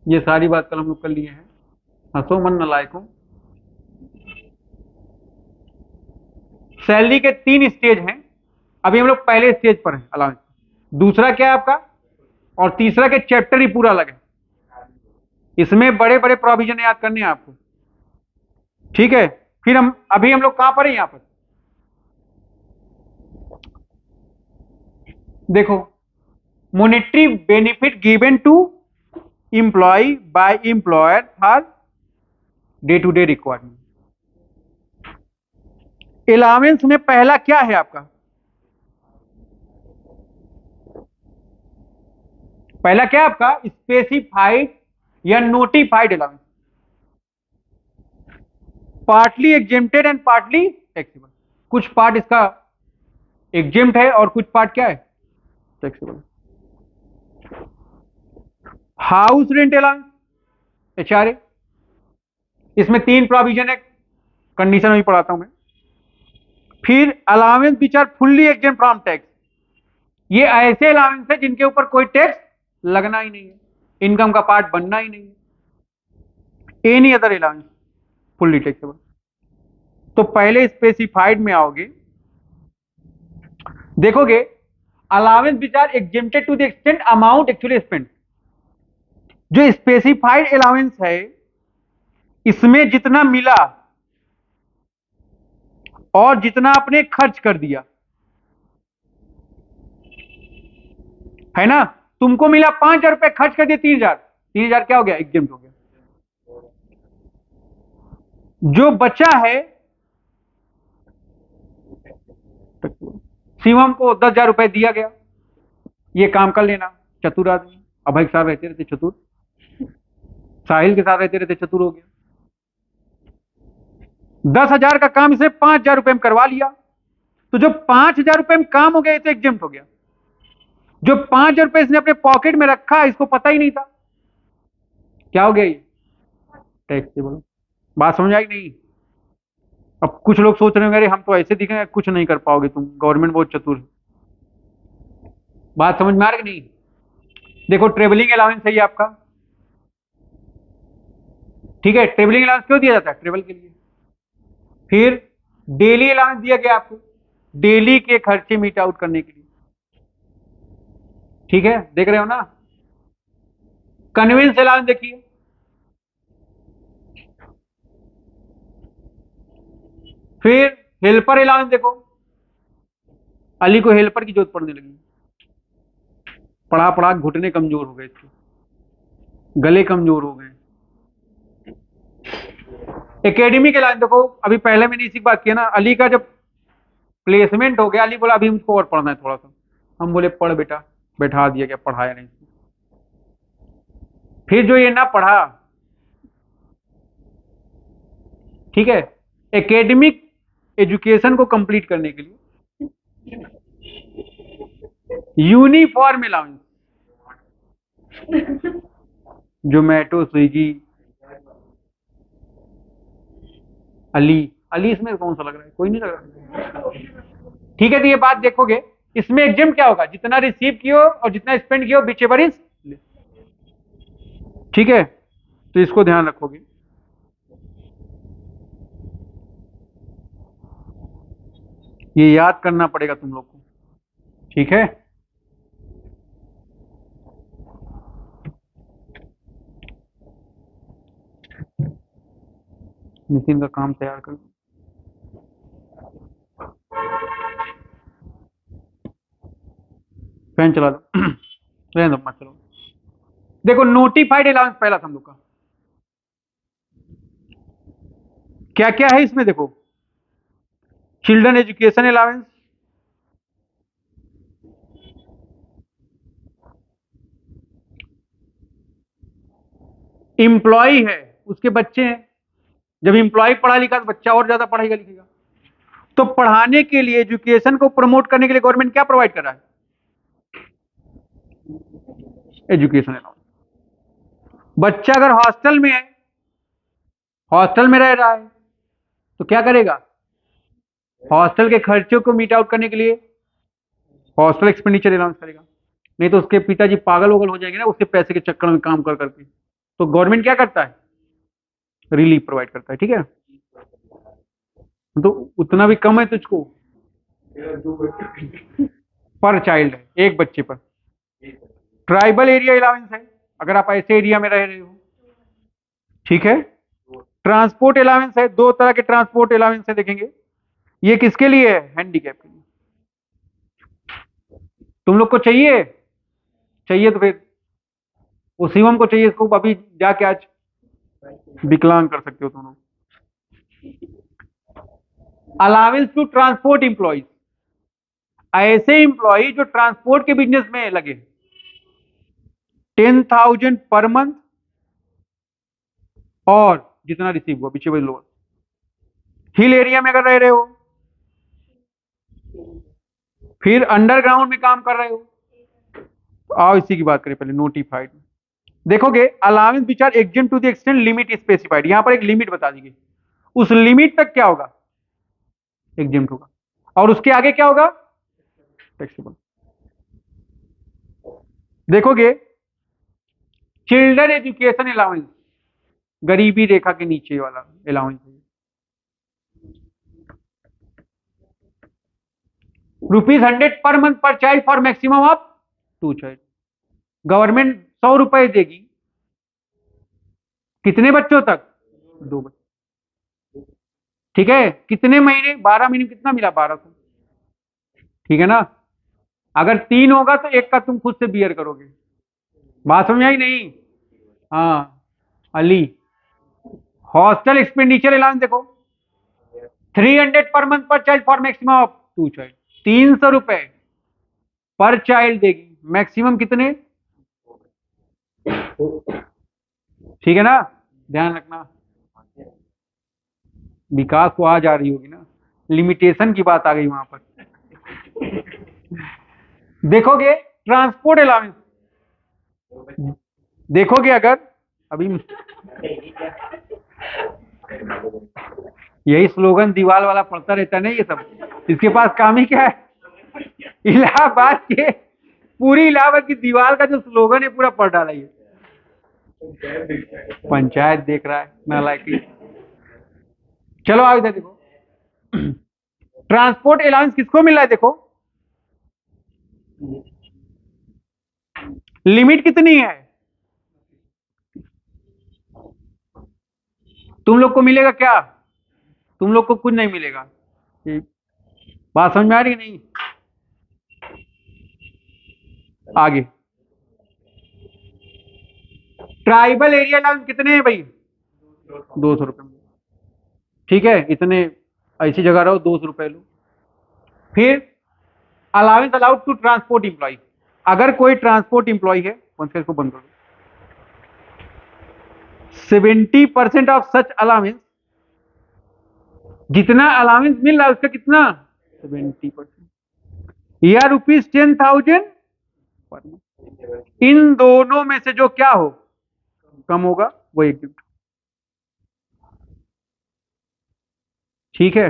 ये सारी बात कल हम लोग कर लिए हैं। हंसो मन नालायकों। सैलरी के 3 स्टेज हैं, अभी हम लोग पहले स्टेज पर हैं, अलाउंस। दूसरा क्या है आपका? और तीसरा के चैप्टर ही पूरा अलग है, इसमें बड़े बड़े प्रोविजन याद करने हैं आपको, ठीक है। फिर अभी हम लोग कहां पर हैं? यहां पर देखो, monetary benefit given to employee by employer for day to day requirement. Allowance में पहला क्या है आपका? पहला क्या है आपका? स्पेसिफाइड या notified allowance, partly exempted and partly taxable. कुछ पार्ट इसका एग्जेम्प्ट है और कुछ पार्ट क्या है? Taxable. House rent allowance, HRA, इसमें 3 प्रोविजन है, कंडीशन भी पढ़ाता हूं मैं। फिर allowance which are fully exempt from tax, ये ऐसे अलाउंस है जिनके ऊपर कोई टैक्स लगना ही नहीं है, इनकम का पार्ट बनना ही नहीं है। Any other allowance fully taxable. तो पहले स्पेसिफाइड में आओगे, देखोगे allowance which are exempted to the extent amount actually spend. जो स्पेसिफाइड अलाउंस है इसमें जितना मिला और जितना आपने खर्च कर दिया, है ना, तुमको मिला 5,000 रुपए, खर्च कर दिए 3,000, 3,000 क्या हो गया, एग्जेम्प्ट हो गया। जो बचा है, शिवम को 10,000 रुपए दिया गया, ये काम कर लेना, चतुर आदमी, अभय के साथ रहते रहते चतुर, साहिल के साथ रहते रहते चतुर हो गया। 10,000 का काम इसने 5,000 रुपए में करवा लिया, तो जो 5,000 रुपए में काम हो गया ये तो एग्जेम्प्ट हो गया। जो 5,000 रुपए इसने अपने पॉकेट में रखा, इसको पता ही नहीं था, क्या हो गया, ये टैक्सेबल। बात समझ आई नहीं? अब कुछ लोग सोच रहे होंगे अरे हम तो ऐसे दिखेंगे, कुछ नहीं कर पाओगे तुम, गवर्नमेंट बहुत चतुर है। बात समझ में आ रही नहीं? देखो ट्रेवलिंग अलाउंस है ये आपका, ठीक है, ट्रेवलिंग अलाउंस क्यों दिया जाता है, ट्रेवल के लिए। फिर डेली अलाउंस दिया गया आपको, डेली के खर्चे मीट आउट करने के लिए, ठीक है, देख रहे हो ना। कन्वेंस अलाउंस देखिए, फिर हेल्पर अलाउंस देखो, अली को हेल्पर की जरूरत पड़ने लगी, पढ़ा पढ़ा घुटने कमजोर हो गए थे, गले कमजोर हो गए। एकेडमिक अलाउंस देखो, अभी पहले मैंने इसी की बात किया ना, अली का जब प्लेसमेंट हो गया, अली बोला अभी मुझको और पढ़ना है थोड़ा सा, हम बोले पढ़ बेटा, बैठा दिया गया, पढ़ाया नहीं। फिर जो ये ना पढ़ा, ठीक है, एकेडमिक एजुकेशन को कंप्लीट करने के लिए uniform allowance, Zomato, Swiggy, Ali, Ali इसमें कौन सा लग रहा है, कोई नहीं लग रहा, ठीक है। तो ये बात देखोगे, इसमें एग्जाम क्या होगा, जितना रिसीव कियो और जितना स्पेंड कियो बीच एवर इज, ठीक है, तो इसको ध्यान रखोगे। ये याद करना पड़ेगा तुम लोग को, ठीक है। नितिन का काम तैयार कर, फैन चला लो रहने दो मत, चलो। देखो नोटिफाइड अलाउंस पहला था हम लोग का, क्या क्या है इसमें देखो, चिल्ड्रन एजुकेशन अलाउंस, एम्प्लॉय है, उसके बच्चे हैं, जब एम्प्लॉय पढ़ा लिखा तो बच्चा और ज्यादा पढ़ाएगा लिखेगा, तो पढ़ाने के लिए, एजुकेशन को प्रमोट करने के लिए गवर्नमेंट क्या प्रोवाइड कर रहा है, एजुकेशन अलाउंस। बच्चा अगर हॉस्टल में है, हॉस्टल में रह रहा है, तो क्या करेगा, हॉस्टल के खर्चों को मीट आउट करने के लिए हॉस्टल एक्सपेंडिचर अलाउंस करेगा, नहीं तो उसके पिताजी पागल वगल हो जाएंगे ना उसके पैसे के चक्कर में काम कर करके, तो गवर्नमेंट क्या करता है, रिलीफ प्रोवाइड करता है, ठीक है। तो उतना भी कम है तुझको, पर चाइल्ड है, एक बच्चे पर। ट्राइबल एरिया अलाउंस है, अगर आप ऐसे एरिया में रह रहे हो, ठीक है। ट्रांसपोर्ट अलाउंस है, दो तरह के ट्रांसपोर्ट अलाउंस है, देखेंगे, ये किसके लिए है, हैंडीकैप के लिए। तुम लोग को चाहिए, चाहिए तो फिर वो शिवम को चाहिए, इसको अभी जाके आज विकलांग कर सकते हो तुम लोग। अलाउंस टू ट्रांसपोर्ट इंप्लॉइज, ऐसे इंप्लॉई जो ट्रांसपोर्ट के बिजनेस में लगे, 10,000 पर मंथ, और जितना रिसीव हुआ पीछे लोअर, हिल एरिया में अगर रह रहे हो, फिर अंडरग्राउंड में काम कर रहे हो, तो आओ इसी की बात करें पहले, नोटिफाइड। देखोगे allowance which are exempt to the extent limit specified, यहां पर एक लिमिट बता दी गई, उस लिमिट तक क्या होगा, एग्जेम्प्ट होगा, और उसके आगे क्या होगा, टैक्सेबल। देखोगे चिल्ड्रन एजुकेशन अलाउंस, गरीबी रेखा के नीचे वाला अलाउंस है, ₹100 पर मंथ पर child for maximum of 2 child. Government 100 रुपए देगी, कितने बच्चों तक, दो बच्चे, ठीक है। कितने महीने, 12 महीने में कितना मिला, 1200, ठीक है ना। अगर 3 होगा तो एक का तुम खुद से बियर करोगे। बात समझ आई नहीं? हाँ। अली, हॉस्टल एक्सपेंडिचर अलाउंस देखो, 300 पर मंथ पर child for maximum of 2 child, 300 रुपए पर चाइल्ड देगी, मैक्सिमम कितने, ठीक है ना। ध्यान रखना, विकास को आ जा रही होगी ना, लिमिटेशन की बात आ गई वहां पर। देखोगे ट्रांसपोर्ट अलाउंस, देखोगे अगर अभी यही स्लोगन दीवाल वाला पढ़ता रहता है ना ये सब, इसके पास काम ही क्या है। इलाहाबाद के, पूरी इलाहाबाद की दीवार का जो स्लोगन है पूरा पढ़ डाला ये। पंचायत देख रहा है नालायकी। चलो आगे इधर देखो, ट्रांसपोर्ट अलाउंस किसको मिल रहा है, देखो लिमिट कितनी है, तुम लोग को मिलेगा क्या, तुम लोग को कुछ नहीं मिलेगा। ठीक, बात समझ में आ रही है नहीं? आगे, ट्राइबल एरिया अलाउंस कितने हैं भाई, 200 रुपए में, ठीक है। इतने ऐसी जगह रहो, 200 रुपए लो। फिर allowance allowed to transport employee, अगर कोई ट्रांसपोर्ट इंप्लॉय है, कौन सा, इसको बंद कर दो, 70% ऑफ सच अलाउंस, जितना अलाउंस मिल रहा है उसका कितना, 70%, या ₹10,000 पर मंथ। इन दोनों में से जो क्या हो, कम होगा वो एग्जिट, ठीक है।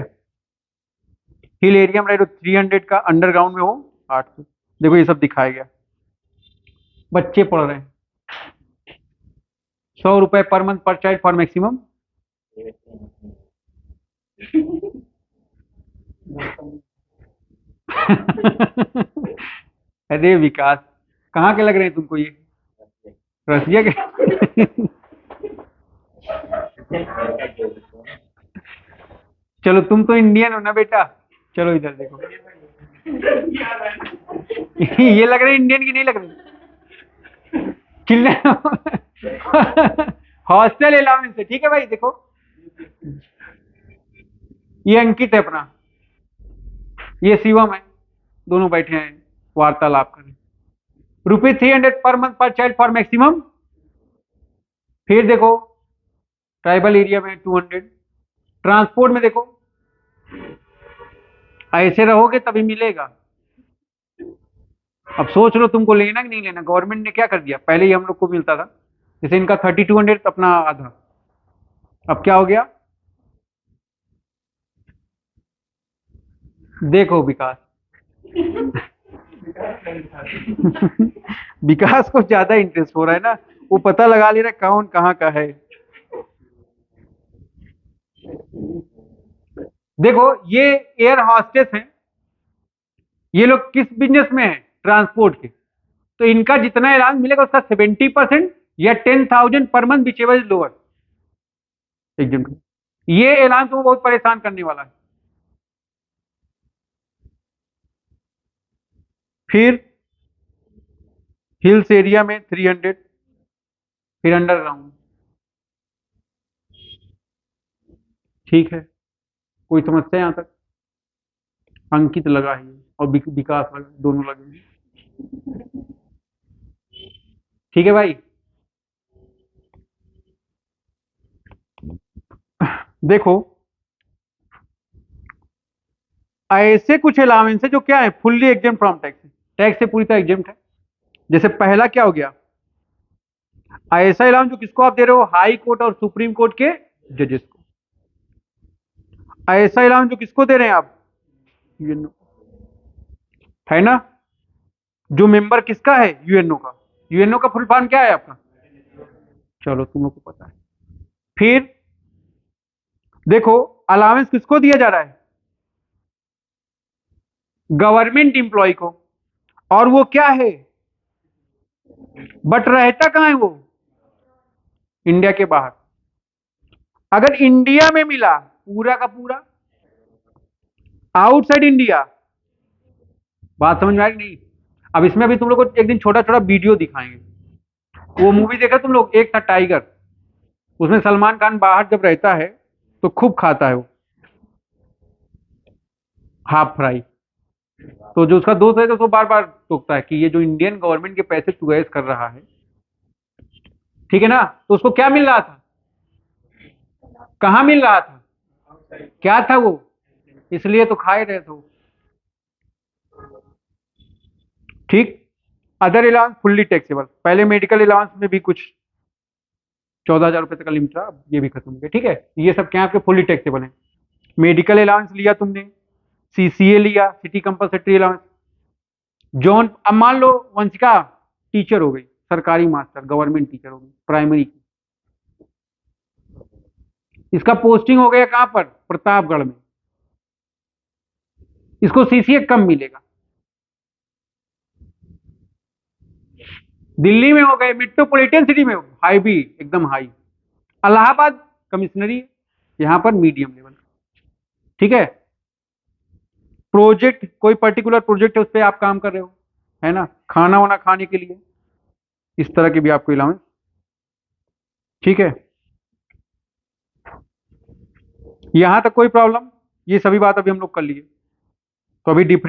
हिल एरिया में रहे तो 300 का, अंडरग्राउंड में हो 800। देखो ये सब दिखाया गया, बच्चे पढ़ रहे हैं। 100 रुपए पर मंथ पर चाइल्ड फॉर मैक्सिमम। अरे विकास, कहाँ के लग रहे हैं तुमको ये, रसिया के? चलो तुम तो इंडियन हो ना बेटा, चलो इधर देखो। ये लग रहे इंडियन की नहीं लग रही, चिल्ला। हॉस्टल अलाउंस है, ठीक है भाई। देखो ये अंकित है अपना, ये शिवम है, दोनों बैठे हैं वार्तालाप करें। ₹300 पर मंथ पर चाइल्ड फॉर मैक्सिमम। फिर देखो ट्राइबल एरिया में 200, ट्रांसपोर्ट में देखो ऐसे रहोगे तभी मिलेगा। अब सोच लो तुमको लेना कि नहीं लेना, गवर्नमेंट ने क्या कर दिया, पहले ही हम लोग को मिलता था, जैसे इनका 3200 अपना आधा, अब क्या हो गया, देखो विकास। विकास को ज्यादा इंटरेस्ट हो रहा है ना, वो पता लगा ले रहा है कौन कहाँ का है। देखो ये एयर हॉस्टेस हैं, ये लोग किस बिजनेस में है, ट्रांसपोर्ट के, तो इनका जितना अलाउंस मिलेगा उसका 70% या 10,000 per month which ever is lower एकदम। ये अलाउंस वो बहुत परेशान करने वाला है। फिर हिल्स एरिया में 300, फिर अंडरग्राउंड, ठीक है। कोई समस्या यहां तक? अंकित लगा है और विकास लगा, दोनों लगे हैं। ठीक है भाई। देखो ऐसे कुछ अलाउंस है जो क्या है, fully exempt from tax, tax से पूरी तरह एग्जेम्प्ट है। जैसे पहला क्या हो गया, ऐसा अलाउंस जो किसको आप दे रहे हो, हाई कोर्ट और सुप्रीम कोर्ट के जजेस को। ऐसा अलाउंस जो किसको दे रहे हैं आप, यूएनओ, है ना। जो मेंबर किसका है, यूएनओ का। यूएनओ का फुल फॉर्म क्या है आपका, चलो तुम लोग को पता है। फिर देखो अलाउंस किसको दिया जा रहा है, गवर्नमेंट इंप्लॉय को, और वो क्या है, बट रहता कहां है वो, इंडिया के बाहर। अगर इंडिया में मिला पूरा का पूरा, आउटसाइड इंडिया, बात समझ में आई नहीं? अब इसमें अभी तुम लोग को एक दिन छोटा छोटा वीडियो दिखाएंगे। वो मूवी देखा तुम लोग, एक था टाइगर, उसमें सलमान खान बाहर जब रहता है तो खूब खाता है वो हाफ फ्राई। तो जो उसका दोस्त है तो उसको बार बार टोकता है कि ये जो इंडियन गवर्नमेंट के पैसे तू ऐश कर रहा है, ठीक है ना? तो उसको क्या मिल रहा था, कहाँ मिल रहा था, क्या था वो, इसलिए तो खाए रहे थे वो। ठीक। अदर अलाउंस फुल्ली टैक्सेबल, पहले मेडिकल अलाउंस में भी कुछ 14,000 रुपए तक का लिमिट था, अब ये भी खत्म हो गया। ठीक है, ये सब क्या आपके फुल्ली टैक्सेबल है। मेडिकल अलाउंस लिया तुमने, सीसीए लिया, सिटी कंपलसरी अलाउंस, जॉन, अब मान लो वंशिका टीचर हो गई, सरकारी मास्टर गवर्नमेंट टीचर हो गई प्राइमरी की, इसका पोस्टिंग हो गया कहां पर, प्रतापगढ़ में, इसको सीसीए कम मिलेगा। दिल्ली में हो गए, मेट्रोपॉलिटन सिटी में हाई भी, एकदम हाई। इलाहाबाद कमिश्नरी, यहां पर मीडियम लेवल। ठीक है, प्रोजेक्ट, कोई पर्टिकुलर प्रोजेक्ट है उस पर आप काम कर रहे हो, है ना, खाना वाना खाने के लिए, इस तरह की भी आपको अलाउंस। ठीक है, यहां तक कोई प्रॉब्लम? ये सभी बात अभी हम लोग कर लिए, तो अभी डिफरेंट